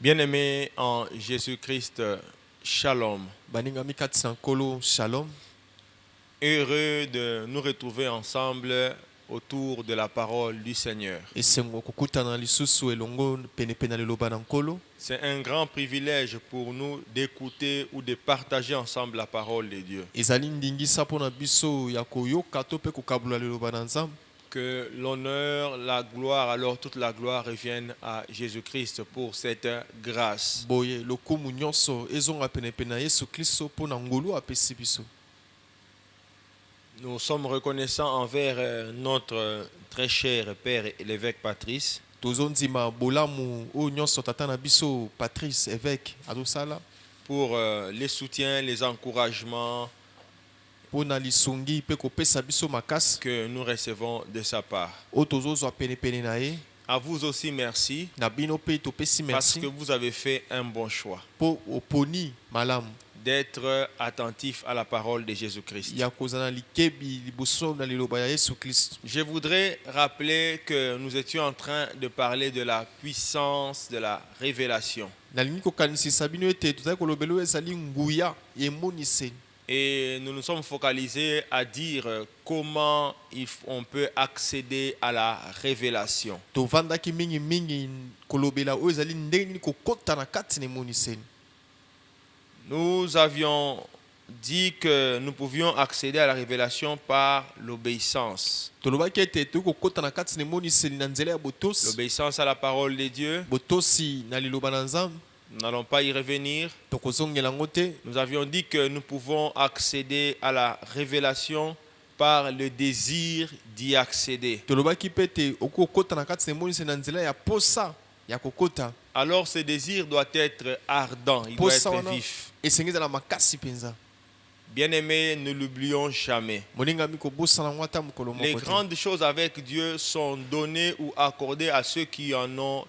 Bien-aimés en Jésus-Christ, shalom. Baningami Katsiankolo, shalom. Heureux de nous retrouver ensemble autour de la parole du Seigneur. Esengo kokutana lisusu elongo penepena liloba na nkolo. C'est un grand privilège pour nous d'écouter ou de partager ensemble la parole de Dieu. Ezali ndingisa pona biso ya koyoka to pe kokabula liloba na Nzambe. Que l'honneur, la gloire, alors toute la gloire revienne à Jésus-Christ pour cette grâce. Boye lokumu nyonso ezonga penepena Yesu Kristo pona ngolu apesi biso. Nous sommes reconnaissants envers notre très cher Père et l'évêque Patrice Tozondima bolamu o nyonso tata na biso Patrice évêque adosala pour les soutiens, les encouragements pona lisungi pe kopesa biso makasi que nous recevons de sa part. o tozozwa penepene na ye. À vous aussi, merci, Na bino pe topesi parce merci que vous avez fait un bon choix po oponi malamu d'être attentif à la parole de Jésus-Christ. ya kozana likebi liboso na liloba ya Yesu Kristo. Je voudrais rappeler que nous étions en train de parler de la puissance de la révélation. Nalingi kokanisisa bino ete tozali kolobela ezali nguya emoniseni. Et nous nous sommes focalisés à dire comment on peut accéder à la révélation. Tovandaki mingi kolobela oyo ezali ndenge nini kokota na kati na emoniseni. Nous avions dit que nous pouvions accéder à la révélation par l'obéissance. Tolobaki ete kokota na kati na emoniseni na nzela ya botosi. L'obéissance à la parole de Dieu, Botosi na liloba na Nzambe. nous n'allons pas y revenir. Tokozongela ngo te. Nous avions dit que nous pouvons accéder à la révélation par le désir d'y accéder. Tolobaki pe ete okokota na kati na emoniseni na nzela ya posa ya kokota. Alors ce désir doit être ardent, il doit Posa être wana vif. esengezala makasi penza. Bien-aimés, ne l'oublions jamais. Moningami kobosana ngo ata mokolo Les moko te. grandes choses avec Dieu sont données ou accordées à ceux qui en ont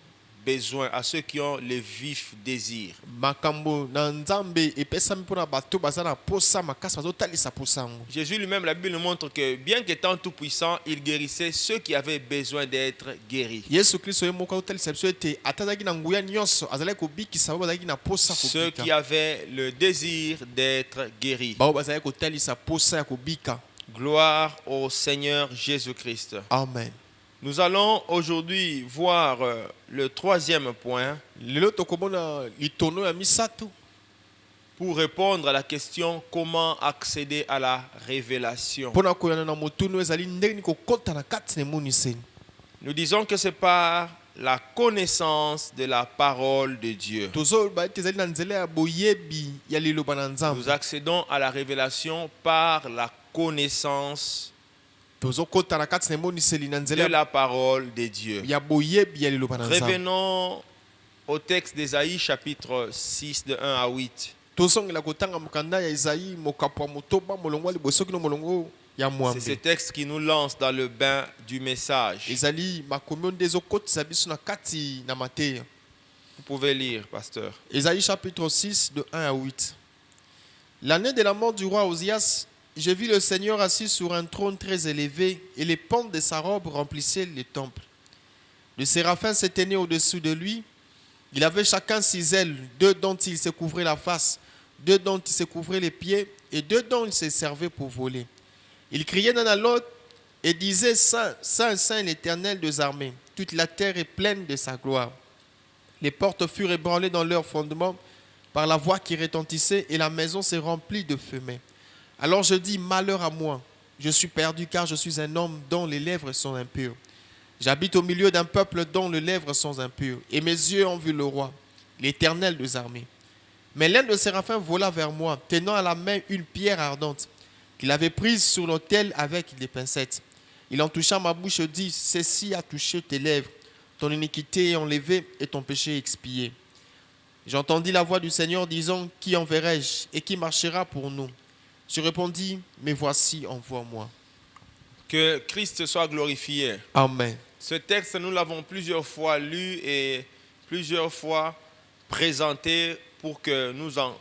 besoin, à ceux qui ont le vif désir. Makambo na Nzambe epesami mpona bato baza na posa makasi bazotalisa posa yango. Jésus lui-même, la Bible nous montre que bien qu'étant tout puissant, il guérissait ceux qui avaient besoin d'être guéris. Yesu Kristo ye moko azotalisa biso ete ata azalaki na nguya nyonso azalaki kobikisa bao bazalaki na posa Ceux qui kobika. avaient le désir d'être guéris. Bao bazalaki kotalisa posa ya kobika. Gloire au Seigneur Jésus-Christ. Amen. Nous allons aujourd'hui voir le troisième point Lelo tokomona litono ya misato pour répondre à la question comment accéder à la révélation. mpona koyana na motunu ezali ndenge nini kokota na kati na emoniseni. Nous disons que c'est par la connaissance de la parole de Dieu. Tozoloba ete ezali na nzela ya boyebi ya liloba na Nous Nzambe. accédons à la révélation par la connaissance Tozokota na kati na emoniseli na de nzela la parole de Dieu. ya boyebi ya liloba na Nzambe. Revenons au texte d'Ésaïe chapitre 6 de 1 à 8. Tozongela kotanga mokanda ya Isaïe mokapo ya motoba molongo ya liboso kino molongo ya C'est ce mwambe. texte qui nous lance dans le bain du message. Ezali makomi nde ezokotisa biso na kati na mateya. Vous pouvez lire, pasteur. Isaïe chapitre 6 de 1 à 8. L'année de la mort du roi Osias, j'ai vu le Seigneur assis sur un trône très élevé et les pentes de sa robe remplissaient le temple. Le séraphin s'éteignait au-dessus de lui. Il avait chacun 6 ailes, 2 dont il se couvrait la face, 2 dont il se couvrait les pieds et 2 dont il se servait pour voler. Il criait l'un à l'autre et disait: Saint, Saint, Saint l'Éternel des armées, toute la terre est pleine de sa gloire. Les portes furent ébranlées dans leur fondement par la voix qui retentissait et la maison s'est remplie de fumée. Alors je dis: malheur à moi, je suis perdu car je suis un homme dont les lèvres sont impures. J'habite au milieu d'un peuple dont les lèvres sont impures et mes yeux ont vu le roi, l'Éternel des armées. Mais l'un de séraphins vola vers moi, tenant à la main une pierre ardente qu'il avait prise sur l'autel avec des pincettes. Il en toucha ma bouche et dit: ceci a touché tes lèvres, ton iniquité est enlevée et ton péché expié. J'entendis la voix du Seigneur disant: qui enverrai-je et qui marchera pour nous? Je répondis: mais voici, envoie-moi. Que Christ soit glorifié. Amen. Ce texte, nous l'avons plusieurs fois lu et plusieurs fois présenté pour que nous en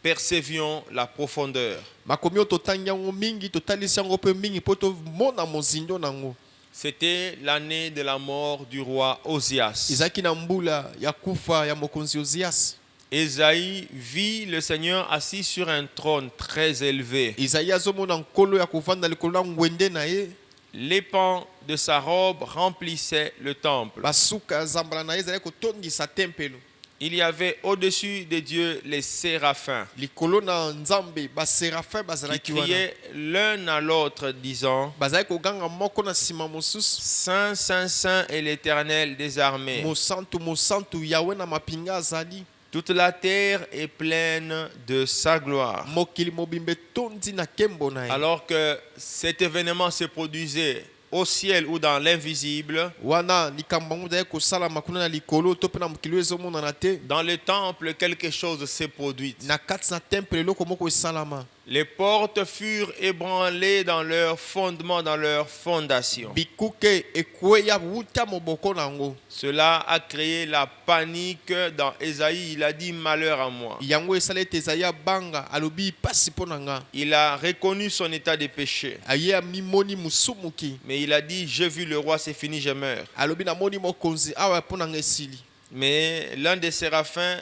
percevions la profondeur. Makomi oyo totangi yango mingi totalisi yango mpe mingi mpo tomona mozindo nango. C'était l'année de la mort du roi Osias. ezalaki na mbula ya kufa ya mokonzi Ozias. Ésaïe vit le Seigneur assis sur un trône très élevé. Isaïe azomona nkolo ya kovanda likolo ya ngwende na ye. Les pans de sa robe remplissaient le temple. Basuka ya zambala na ye ezalaki kotondisa tempelo. Il y avait au-dessus de Dieu les séraphins Likolo na nzambe baserafin qui bazalaki wana. criaient l'un à l'autre disant: Bazalaki koganga moko na nsima mosusu. Saint, Saint, Saint est l'Éternel des armées. Mosantu Yahweh na mapinga azali. Toute la terre est pleine de sa gloire. Mokili mobimbe tondi na kembo na ye. Alors que cet événement se produisait au ciel ou dans l'invisible, Wana likambo ngo ezalaki kosalama kuna na likolo to mpe na mokili oyo ezomonana te. dans le temple, quelque chose s'est produit. Na kati na temple eloko moko esalama. Les portes furent ébranlées dans leur fondement, dans leur fondation. Bikuke ekweya wuta moboko nango. Cela a créé la panique dans Ésaïe. Il a dit: malheur à moi. Yango esala ete Ezaïe abanga alobi pasi mpo na nga. Il a reconnu son état de péché. Aye amimoni musumuki. Mais il a dit: j'ai vu le roi, c'est fini, je meurs. Alobi namoni mokonzi awa mpo na nga esili. Mais l'un des séraphins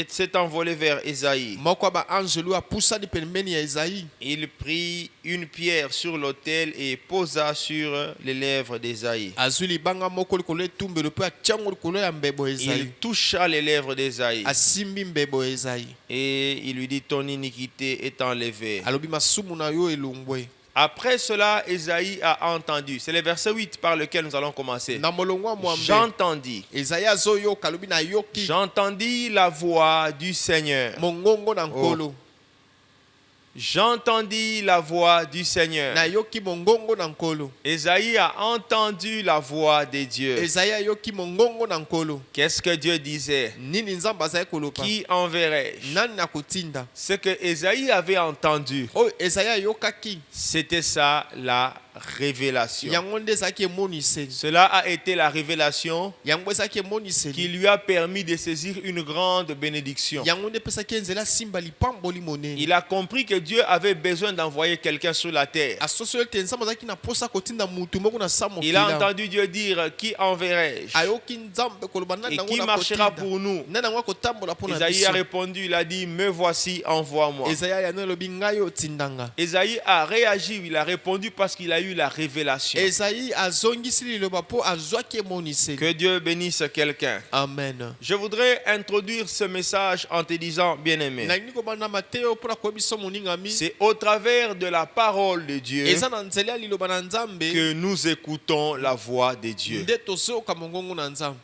s'est envolé vers Ésaïe. Moko ba angelo apusani pembeni ya Ezaïe. Il prit une pierre sur l'autel et posa sur les lèvres d'Ésaïe. Azwi libanga moko likolo etumbelo mpe atiango likolo ya mbebo ya Il Ezaïe. toucha les lèvres d'Ésaïe Asimbi mbebo ya Ezaïe. et il lui dit: ton iniquité est enlevée. Alobi masumu na yo elongwe. Après cela, Ésaïe a entendu. C'est le verset 8 par lequel nous allons commencer. Na molongo ya mwambe. J'entendis. Ezaïe azoyoka alobi na yoki. J'entendis la voix du Seigneur. Mongongo na nkolo. J'entendis la voix du Seigneur. Na yoki mongongo na nkolo. Ésaïe a entendu la voix de Dieu. Ezaïe ayoki mongongo na nkolo. Qu'est-ce que Dieu disait? Nini nzambe azali koloba. Qui enverrai-je? Nani na kotinda. Ce que Ésaïe avait entendu, Oyo Ezaïe ayokaki. c'était ça la révélation. Yango nde ezalaki emoniseli. Cela a été la révélation Yango ezalaki qui emoniseli. lui a permis de saisir une grande bénédiction. Yango nde epesaki nzela simba lipamboli monene. Il a compris que Dieu avait besoin d'envoyer quelqu'un sur la terre. Asoso ete nzambe azalaki na posa kotinda mutu moko na sa mokili. Il a entendu Dieu dire: qui enverrai-je? Ayoki nzambe koloba nani Et nango qui na marchera kotinda. pour nous? Nani nango akotambola mpo na Ésaïe a biso. répondu, il a dit: me voici, envoie-moi. Ezaïe ayano elobi ngai otindanga. Ésaïe a réagi, il a répondu parce qu'il a eu la révélation. Ezaïe azongisi liloba mpo azwaki emoniseli. Que Dieu bénisse quelqu'un. Amen. Je voudrais introduire ce message en te disant, bien-aimé, Nalingi kobanda mateo mpona koyebiso moningami. c'est au travers de la parole de Dieu Eza na nzela ya liloba na nzambe. que nous écoutons la voix de Dieu. Nde tozoyoka mongongo na nzambe.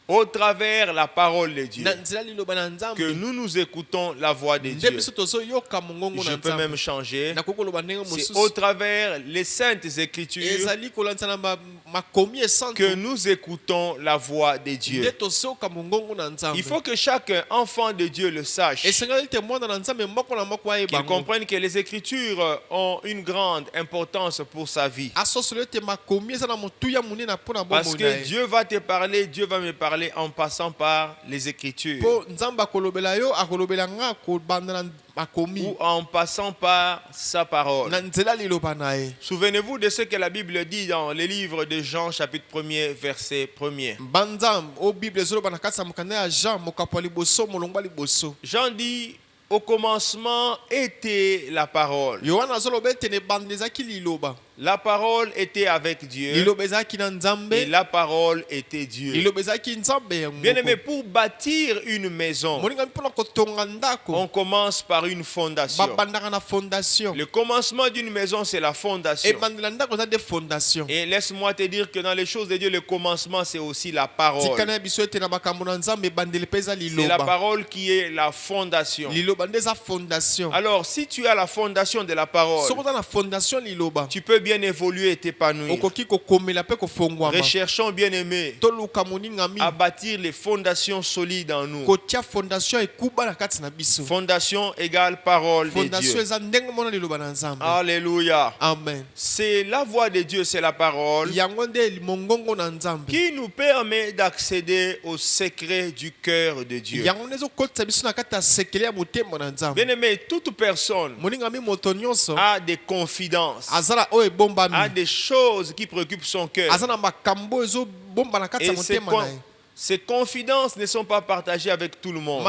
Au travers la parole de Dieu Na nzela ya liloba na nzambe. que nous écoutons la voix de Nde Dieu. biso tozoyoka mongongo Je na peux nzambe. même changer. Nakoki koloba ndenge C'est au mosusu. travers les saintes écritures Ezali kolandisa na makomi esantu. que nous écoutons la voix de Dieu. Nde tozoyoka mongongo na nzambe. Il faut que chaque enfant de Dieu le sache. esengeli ete mwana na nzambe moko na moko ayeba Qu'il yango. comprenne que les écritures ont une grande importance pour sa vie. asosolo ete makomi eza na motuya monene mpona Parce bomoi na que ye. Dieu va te parler, Dieu va me parler en passant par les écritures mpo nzambe akolobela yo akolobela nga kobanda na makomi ou en passant par sa parole. na nzela liloba na ye. Souvenez-vous de ce que la Bible dit dans le livre de Jean chapitre 1er verset 1er. banzambe o bible ezoloba na kati ya mokanda ya jean mokapo ya liboso molongwa liboso. Jean dit: au commencement était la parole. yohana azoloba ete na ebanda ezalaki liloba. La parole était avec Dieu liloba ezalaki na nzambe. et la parole était Dieu. liloba ezalaki nzambe yango Bien aimé, moko. pour bâtir une maison, molingami mpona kotonga ndako on commence par une fondation. babandaka na fondation. Le commencement d'une maison, c'est la fondation. ebandela ndako eza de fondation. Et laisse-moi te dire que dans les choses de Dieu, le commencement, c'est aussi la parole. tikana ya biso ete na makambo na nzambe ebandeli mpe eza C'est la liloba. parole qui est la fondation. liloba nde eza fondation. Alors, si tu as la fondation de la parole, soki oza na fondation liloba tu peux bien évoluer et t'épanouir. okoki kokomela mpe kofongwama. Recherchons, bien aimé, toluka moningami à bâtir les fondations solides en nous. kotia fondation ekuba na kati na biso. Fondation égale parole de fondation Dieu. eza ndenge mona liloba na nzambe. Alléluia. amen. C'est la voix de Dieu, c'est la parole yango nde mongongo na nzambe. qui nous permet d'accéder au secret du cœur de Dieu. yango nde ezokotisa biso na kati ya sekele ya motema na nzambe. Bien aimé, toute personne moningami moto nyonso a des confidences azala oyo a des choses qui préoccupent son cœur. Et ces confidences ne sont pas partagées avec tout le monde.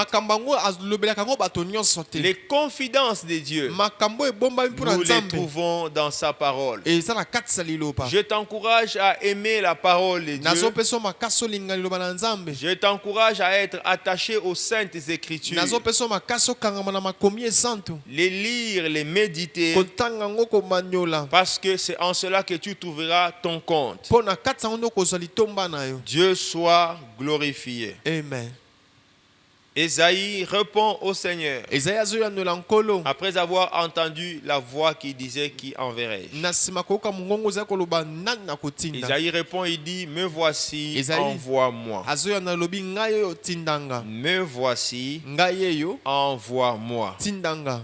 Les confidences de Dieu, nous les trouvons dans sa parole. Je t'encourage à aimer la parole de Dieu. Je t'encourage à être attaché aux saintes écritures. Les lire, les méditer. Parce que c'est en cela que tu trouveras ton compte. Dieu soit glorifié. Amen. Ésaïe répond au Seigneur après avoir entendu la voix qui disait qui enverrai-je. Ésaïe répond, il dit, me voici, envoie-moi. Me voici, envoie-moi.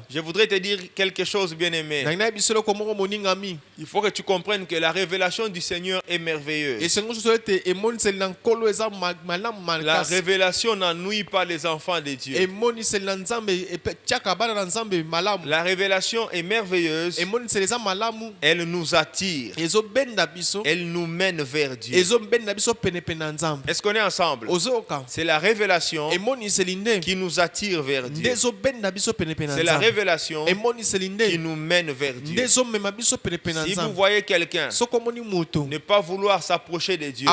Je voudrais te dire quelque chose, bien-aimé. Il faut que tu comprennes que la révélation du Seigneur est merveilleuse. La révélation n'ennuie pas les enfants de Dieu. La révélation est merveilleuse. Elle nous attire. Elle nous mène vers Dieu. Est-ce qu'on est ensemble? C'est la révélation qui nous attire vers Dieu. C'est la révélation qui nous mène vers Dieu. Si vous voyez quelqu'un ne pas vouloir s'approcher de Dieu,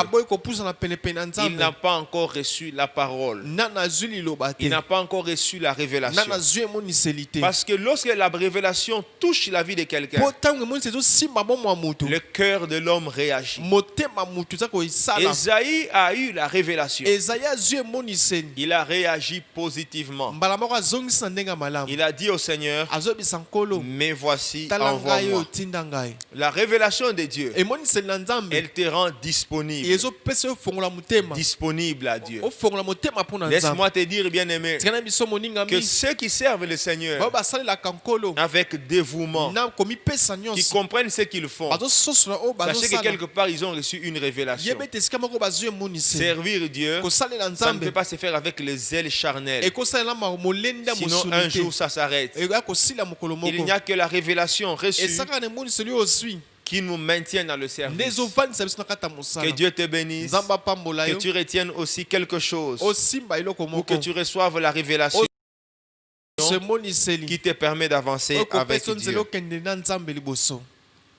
il n'a pas encore reçu la parole. Il n'a pas encore reçu la révélation. Parce que lorsque la révélation touche la vie de quelqu'un, le cœur de l'homme réagit. Ésaïe a eu la révélation. Il a réagi positivement. Il a dit au Seigneur, mais voici, envoie-moi. La révélation de Dieu, elle te rend disponible. Disponible à Dieu. Laisse-moi te dire, bien-aimé, que ceux qui servent le Seigneur avec dévouement, qui comprennent ce qu'ils font, sachez que quelque part ils ont reçu une révélation. Servir Dieu, ça ne peut pas se faire avec les ailes charnelles. Sinon un jour ça s'arrête. Il n'y a que la révélation reçue qui nous maintient dans le service. Que Dieu te bénisse. Que tu retiennes aussi quelque chose. Ou que tu reçoives la révélation qui te permet d'avancer avec Dieu.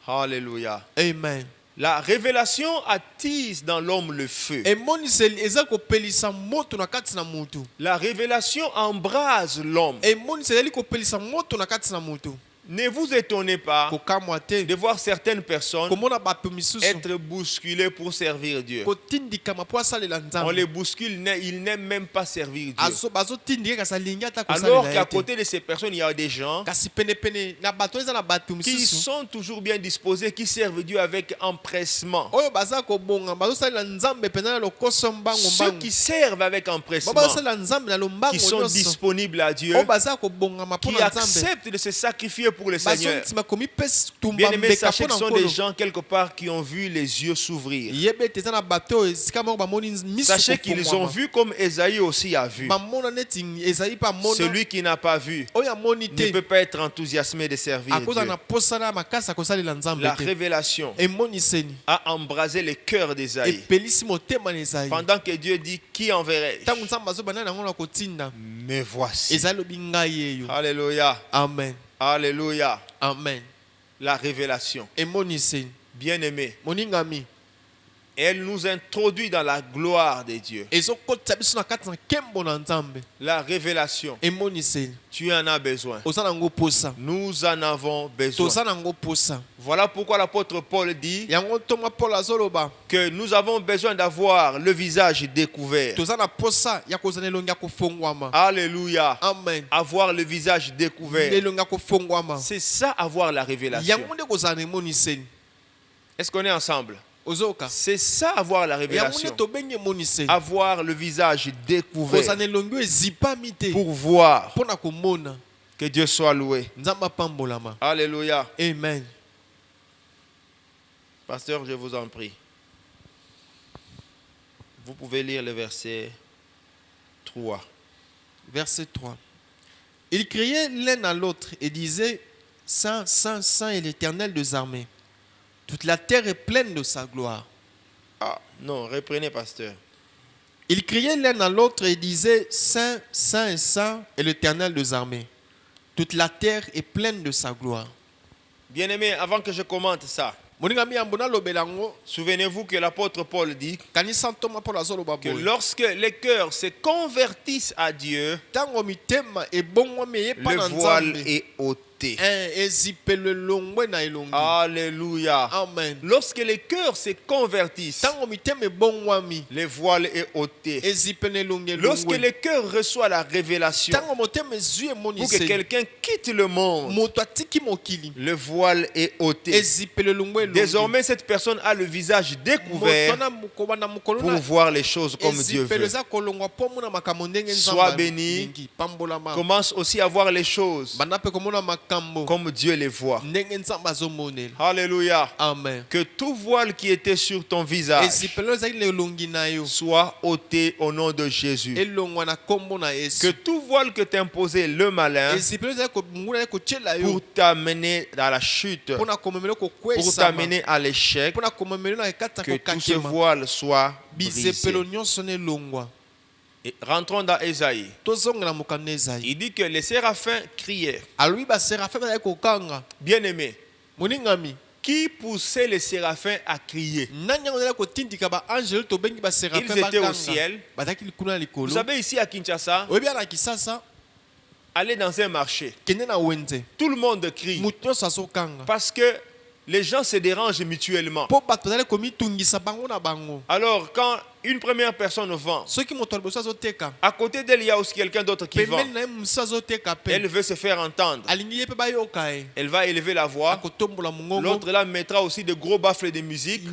Alléluia. Amen. La révélation attise dans l'homme le feu. La révélation embrase l'homme. Ne vous étonnez pas de voir certaines personnes être bousculées pour servir Dieu. On les bouscule, ils n'aiment même pas servir Dieu. Alors qu'à côté de ces personnes, il y a des gens qui sont toujours bien disposés, qui servent Dieu avec empressement. Ceux qui servent avec empressement, qui sont disponibles à Dieu, qui acceptent de se sacrifier pour le Seigneur. Bien aimé, sachez que ce sont des gens quelque part qui ont vu les yeux s'ouvrir. Sachez qu'ils ont vu comme Ésaïe aussi a vu. Celui qui n'a pas vu ne peut pas être enthousiasmé de servir Dieu. La révélation a embrasé le cœur d'Ésaïe. Pendant que Dieu dit, qui enverrai-je? Me voici. Alléluia. Amen. Alléluia. Amen. La révélation. Bien-aimé, elle nous introduit dans la gloire de Dieu. La révélation, tu en as besoin. Nous en avons besoin. Voilà pourquoi l'apôtre Paul dit que nous avons besoin d'avoir le visage découvert. Alléluia. Amen. Avoir le visage découvert. C'est ça, avoir la révélation. Est-ce qu'on est ensemble? C'est ça, avoir la révélation. Avoir le visage découvert pour voir. Que Dieu soit loué. Alléluia. Amen. Pasteur, je vous en prie. Vous pouvez lire le verset 3. Verset 3. Ils criaient l'un à l'autre et disaient, Saint, Saint, Saint est l'Éternel des armées. Toute la terre est pleine de sa gloire. Ah, non, reprenez, pasteur. Ils criaient l'un à l'autre et disaient, Saint, Saint, Saint est l'Éternel des armées. Toute la terre est pleine de sa gloire. Bien-aimé, avant que je commente ça, souvenez-vous que l'apôtre Paul dit que lorsque les cœurs se convertissent à Dieu, le voile est ôté. Alléluia. Amen. Lorsque les cœurs se convertissent, le voile est ôté. Lorsque le cœur reçoit la révélation pour que quelqu'un quitte le monde, le voile est ôté. Désormais, cette personne a le visage découvert pour voir les choses comme Dieu veut. Sois béni. Commence aussi à voir les choses comme Dieu les voit. Alléluia. Amen. Que tout voile qui était sur ton visage soit ôté au nom de Jésus. Que tout voile que t'imposait le malin pour t'amener à la chute, pour t'amener à l'échec, que tout ce voile soit brisé. Et rentrons dans Ésaïe. Il dit que les séraphins criaient. Bien-aimé, qui poussait les séraphins à crier? Ils étaient au ciel. Vous savez, ici à Kinshasa, aller dans un marché, tout le monde crie parce que les gens se dérangent mutuellement. Alors, quand une première personne vend, à côté d'elle, il y a aussi quelqu'un d'autre qui vend. Elle veut se faire entendre. Elle va élever la voix. L'autre là mettra aussi de gros baffles de musique.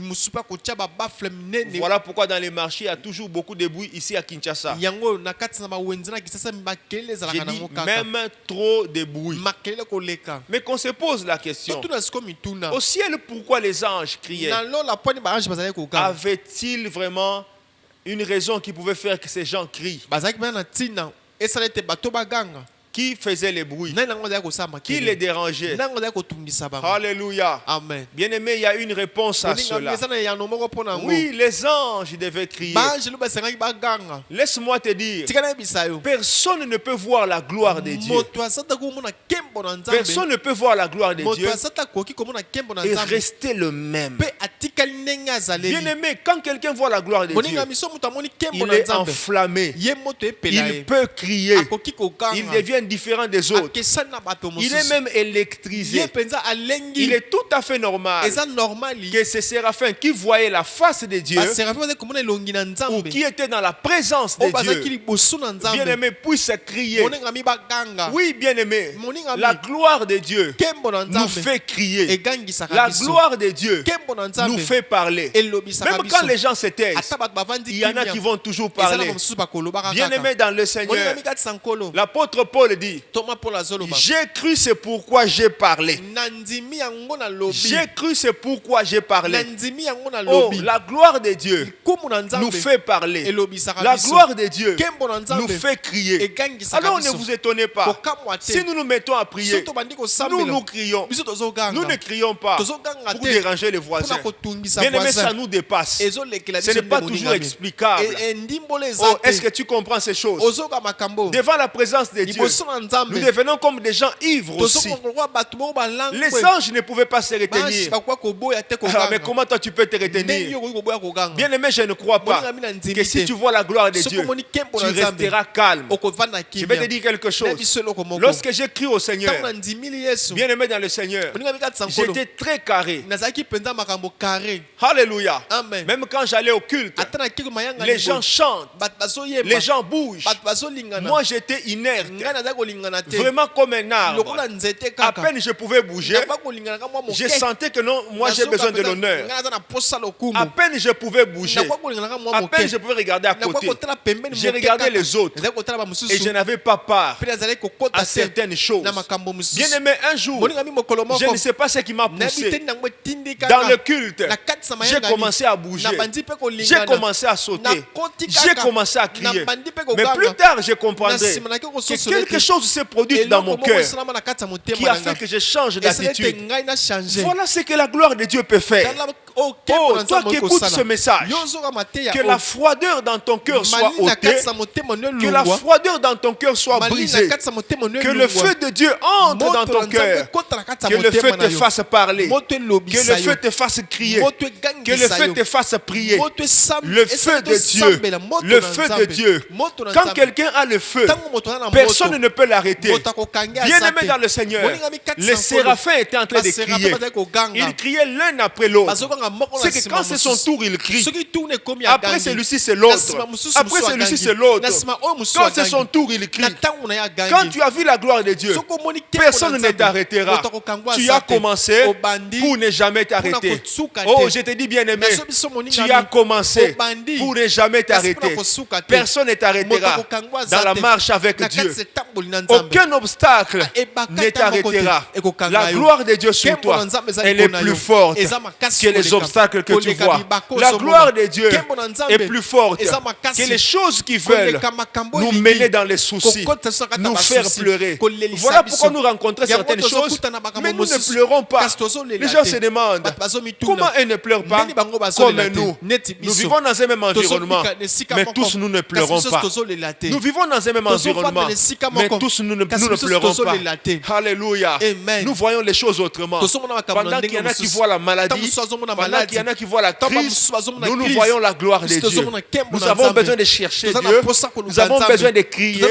Voilà pourquoi dans les marchés, il y a toujours beaucoup de bruit ici à Kinshasa. J'ai dit même trop de bruit. Mais qu'on se pose la question, au ciel, pourquoi les anges criaient? Avait-il vraiment une raison qui pouvait faire que ces gens crient? Qui faisait les bruits? Qui les dérangeait? Alléluia. Amen. Bien-aimé, il y a une réponse à cela. Oui, les anges devaient crier. Laisse-moi te dire, personne ne peut voir la gloire de Dieu. Personne ne peut voir la gloire de Dieu et rester le même. Bien-aimé, quand quelqu'un voit la gloire de Dieu, il est enflammé. Il peut crier. Il devient différent des autres. Il est même électrisé. Il est tout à fait normal que ces séraphins qui voyaient la face de Dieu ou qui étaient dans la présence de Dieu, bien-aimé, puissent crier. Oui, bien-aimé, la gloire de Dieu nous fait crier. La gloire de Dieu nous fait parler. Même quand les gens se taisent, il y en a qui vont toujours parler. Bien-aimé dans le Seigneur, l'apôtre Paul dit, j'ai cru, c'est pourquoi j'ai parlé. J'ai cru, c'est pourquoi j'ai parlé. Oh, la gloire de Dieu nous fait parler. La gloire de Dieu nous fait crier. Alors ne vous étonnez pas. Si nous nous mettons à prier, nous crions. Nous ne crions pas pour déranger les voisins. Bien aimé, ça nous dépasse. Ce n'est pas toujours explicable. Oh, est-ce que tu comprends ces choses? Devant la présence de Dieu, nous devenons comme des gens ivres aussi. Les anges ne pouvaient pas se retenir. Ah, mais comment toi tu peux te retenir? Bien aimé, je ne crois pas que si tu vois la gloire de Dieu, tu resteras calme. Je vais te dire quelque chose. Lorsque j'ai crié au Seigneur, bien aimé dans le Seigneur, j'étais très carré. Alléluia. Même quand j'allais au culte, les gens chantent, les gens bougent. Moi j'étais inerte, vraiment comme un arbre. À peine je pouvais bouger, je sentais que non, moi j'ai besoin de l'honneur. À peine je pouvais bouger, à peine je pouvais regarder à côté. J'ai regardé les autres et je n'avais pas peur à certaines choses. Bien aimé, un jour, je ne sais pas ce qui m'a poussé. Dans le culte, j'ai commencé à bouger, j'ai commencé à sauter, j'ai commencé à crier. Mais plus tard, je comprendrai que quelque quelque chose s'est produit dans mon cœur qui a fait que je change d'attitude. Voilà ce que la gloire de Dieu peut faire. Oh, toi qui écoutes ce message, que la froideur dans ton cœur soit ôtée, que la froideur dans ton cœur soit brisée, que le feu de Dieu entre dans ton cœur, que le feu te fasse parler, que le feu te fasse crier, que le feu te fasse prier. Le feu de Dieu, le feu de Dieu. Quand quelqu'un a le feu, personne ne peut l'arrêter. Bien-aimé dans le Seigneur, les séraphins étaient en train de crier. Ils criaient l'un après l'autre. C'est que quand c'est son tour, il crie. Après celui-ci, c'est l'autre. Après celui-ci, c'est l'autre. Quand c'est son tour, il crie. Quand tu as vu la gloire de Dieu, personne ne t'arrêtera. Tu as commencé pour ne jamais t'arrêter. Oh, je te dis bien-aimé, tu as commencé pour ne jamais t'arrêter. Personne ne t'arrêtera dans la marche avec Dieu. Aucun obstacle ne t'arrêtera. La gloire de Dieu sur toi, elle est plus forte que les obstacles que tu vois. La gloire de Dieu est plus forte que les choses qui veulent nous mener dans les soucis, nous faire pleurer. Voilà pourquoi nous rencontrons certaines choses, mais nous ne pleurons pas. Les gens se demandent comment elles ne pleurent pas comme nous. Nous vivons dans un même environnement, mais tous nous ne pleurons pas. Nous vivons dans un même environnement, mais tous nous ne pleurons pas. Alléluia. Nous voyons les choses autrement. Pendant qu'il y en a qui voient la maladie, pendant qu'il y en a qui voient la crise, nous voyons la gloire de Dieu. Nous avons besoin de chercher Dieu. Nous avons besoin de crier.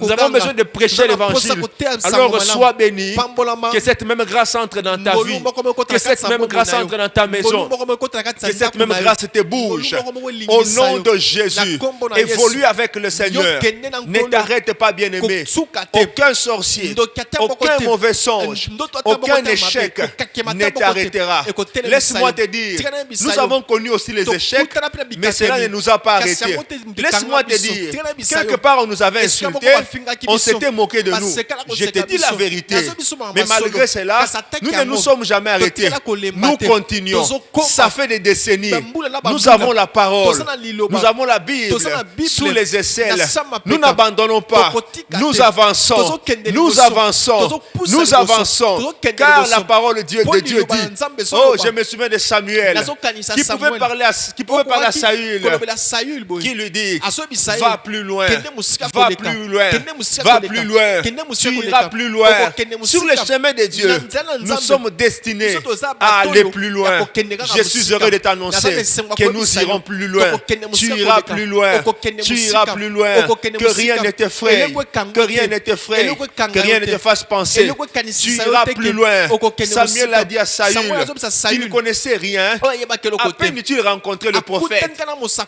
Nous avons besoin de prêcher l'évangile. Alors sois béni. Que cette même grâce entre dans ta vie. Que cette même grâce entre dans ta maison. Que cette même grâce te bouge. Au nom de Jésus. Évolue avec le Seigneur. Ne t'arrête pas, bien-aimé. Aucun sorcier, aucun mauvais songe, aucun échec ne t'arrêtera. Laisse-moi te dire, nous avons connu aussi les échecs, mais cela ne nous a pas arrêtés. Laisse-moi te dire, quelque part on nous avait insultés, on s'était moqué de nous. Je te dis la vérité. Mais malgré cela, nous ne nous sommes jamais arrêtés. Nous continuons. Ça fait des décennies. Nous avons la parole. Nous avons la Bible sous les aisselles. Nous n'abandonnons pas. Nous avançons. Nous avançons. Nous avançons. Car la parole de Dieu dit, oh, je me souviens de Samuel qui pouvait parler à Saül, qui lui dit, va plus loin, va plus loin, va plus loin, tu iras plus loin. Sur le chemin de Dieu, nous sommes destinés à aller plus loin. Je suis heureux de t'annoncer que nous irons plus loin. Tu iras plus loin, tu iras plus loin. Que rien ne t'effraie, que rien ne t'effraie, que rien ne te fasse penser. Tu iras plus loin. Samuel a dit à Saül qu'il ne connaissait rien. À peine tu rencontré le prophète.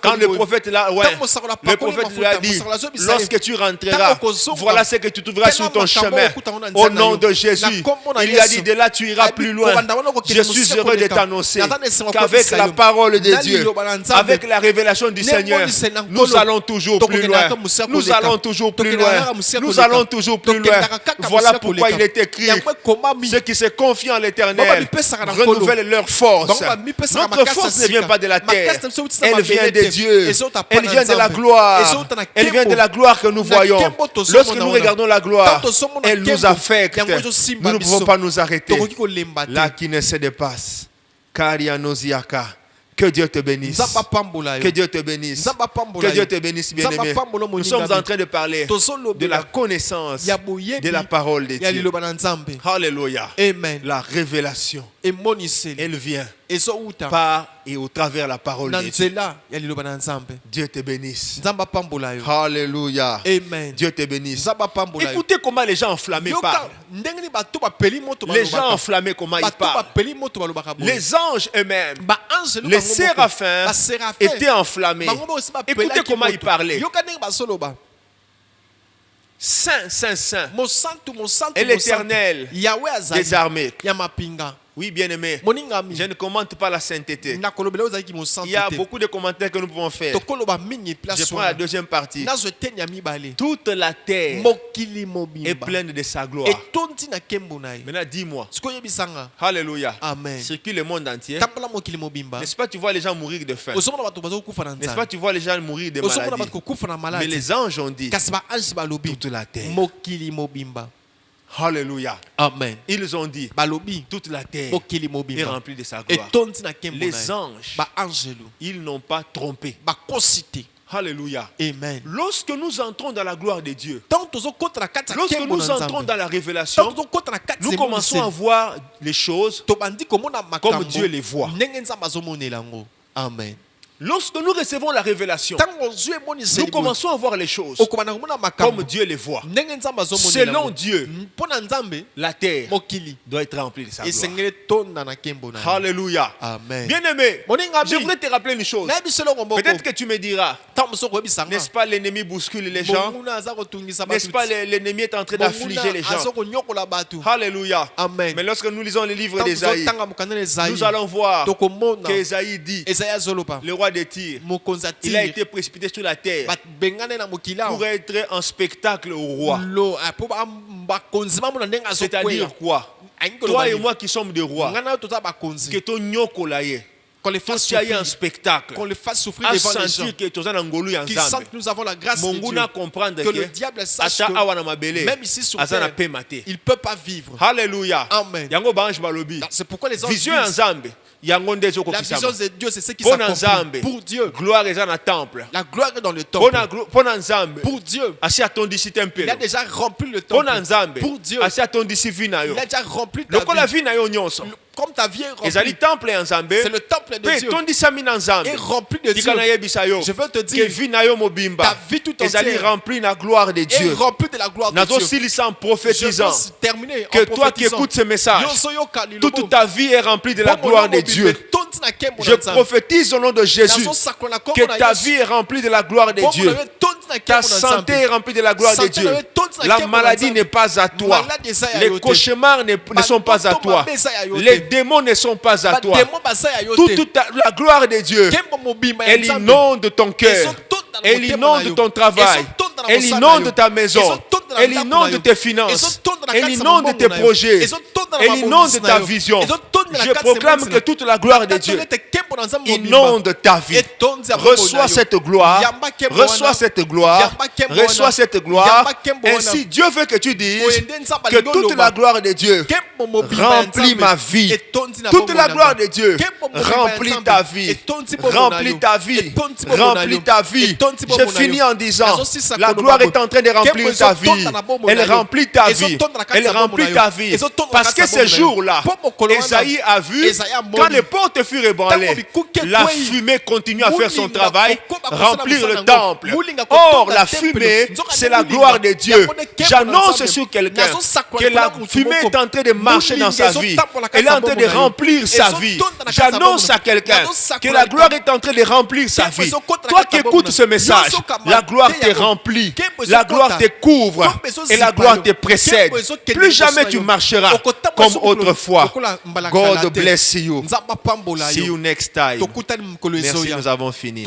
Quand le prophète le prophète lui a dit, lorsque tu rentreras, voilà ce que tu trouveras sur ton chemin. Au nom de Jésus, il lui a dit, de là tu iras plus loin. Je suis heureux de t'annoncer qu'avec la parole de Dieu, avec la révélation du Seigneur, nous allons toujours plus loin. Nous allons toujours plus loin. Nous allons toujours plus loin. Voilà pourquoi il est écrit, ceux qui se confient en l'Éternel renouvellent leur force. Notre force ne vient pas de la terre. Elle vient de Dieu. Elle vient de la gloire. Elle vient de la gloire que nous voyons. Lorsque nous regardons la gloire, elle nous affecte. Nous ne pouvons pas nous arrêter. Là qui ne se dépasse. Karianosiaka. Que Dieu te bénisse. Que Dieu te bénisse. Que Dieu te bénisse, bien-aimé. Nous sommes en train de parler de la connaissance de la parole de Dieu. Alléluia. Amen. La révélation, elle vient par et au travers la parole de Dieu. Dieu te bénisse. Alléluia. Amen. Dieu te bénisse. Écoutez comment les gens enflammés parlent. Les gens enflammés, comment ils parlent. Les anges eux-mêmes, les séraphins étaient enflammés. Écoutez comment ils parlaient. Saint, Saint, Saint est l'Éternel des armées. Oui, bien-aimé, je ne commente pas la sainteté. Il y a beaucoup de commentaires que nous pouvons faire. Je prends la deuxième partie. Toute la terre est pleine de sa gloire. Maintenant, dis-moi. Alléluia. Amen. Circule le monde entier. N'est-ce pas, tu vois les gens mourir de faim. N'est-ce pas, tu vois les gens mourir de maladie. Mais les anges ont dit toute la terre. Alléluia. Amen. Ils ont dit toute la terre est remplie de sa gloire. Les anges, ils n'ont pas trompé. Alléluia. Amen. Lorsque nous entrons dans la gloire de Dieu, lorsque nous entrons dans la révélation, nous commençons à voir les choses comme Dieu les voit. Amen. Lorsque nous recevons la révélation, nous commençons à voir les choses comme Dieu les voit. Selon Dieu, la terre doit être remplie de sa gloire. Alléluia. Amen. Bien-aimé, je voudrais te rappeler une chose. Peut-être que tu me diras, n'est-ce pas, l'ennemi bouscule les gens? N'est-ce pas, l'ennemi est en train d'affliger les gens? Alléluia. Amen. Mais lorsque nous lisons le livre d'Ésaïe, nous allons voir qu'Ésaïe dit, le roi de Tyr, il a été précipité sur la terre pour être un spectacle au roi. C'est-à-dire quoi? Toi et moi qui sommes des rois, que ton nyoko laye, quand tu as eu un spectacle, qu'on le fasse souffrir à devant les gens, sentir que tu as qu'ils sentent que nous avons la grâce de Dieu, que le diable sache que même ici sur terre, il ne peut pas vivre. Alléluia. Amen. C'est pourquoi les anges disent, la vision de Dieu, c'est ce qui s'accomplit. Pour Dieu, gloire est dans le temple. La gloire est dans le temple. Pour Dieu, il a déjà rempli le temple. Pour Dieu, il a déjà rempli ta vie. Comme ta vie est remplie, c'est le temple de Dieu. Et rempli de Dieu. Je veux te dire, ta vie tout entière est remplie de la gloire de Dieu. Je veux terminer que toi qui écoutes ce message, toute ta vie est remplie de la gloire de Dieu. Je prophétise au nom de Jésus que ta vie est remplie de la gloire de Dieu. Ta santé est remplie de la gloire de Dieu. La maladie n'est pas à toi. Les cauchemars ne sont pas à toi. Les démons ne sont pas à toi. Toute la gloire de Dieu, elle inonde ton cœur. Elle inonde ton travail. Elle inonde ta maison. Elle inonde tes finances. Elle inonde tes projets. Elle inonde ta vision. Je proclame que toute la gloire de Dieu inonde ta vie. Reçois cette gloire. Reçois cette gloire. Reçois cette gloire. Ainsi, Dieu veut que tu dises que toute la gloire de Dieu remplit ma vie. Toute la gloire de Dieu remplit ta vie. Remplit ta vie. Remplit ta vie. Je finis en disant, la gloire est en train de remplir ta vie. Elle remplit ta vie. Elle remplit ta vie. Parce que ce jour-là, Esaïe a vu, quand les portes furent ébranlées, la fumée continue à faire son travail, remplir le temple. Or, la fumée, c'est la gloire de Dieu. J'annonce sur quelqu'un que la fumée est en train de marcher dans sa vie. Elle est en train de remplir sa vie. J'annonce à quelqu'un que la gloire est en train de remplir sa vie. Toi qui écoutes ce message, la gloire te remplit, la gloire te couvre et la gloire te précède. Plus jamais tu marcheras comme autrefois. God bless you. See you next time. Merci, nous avons fini.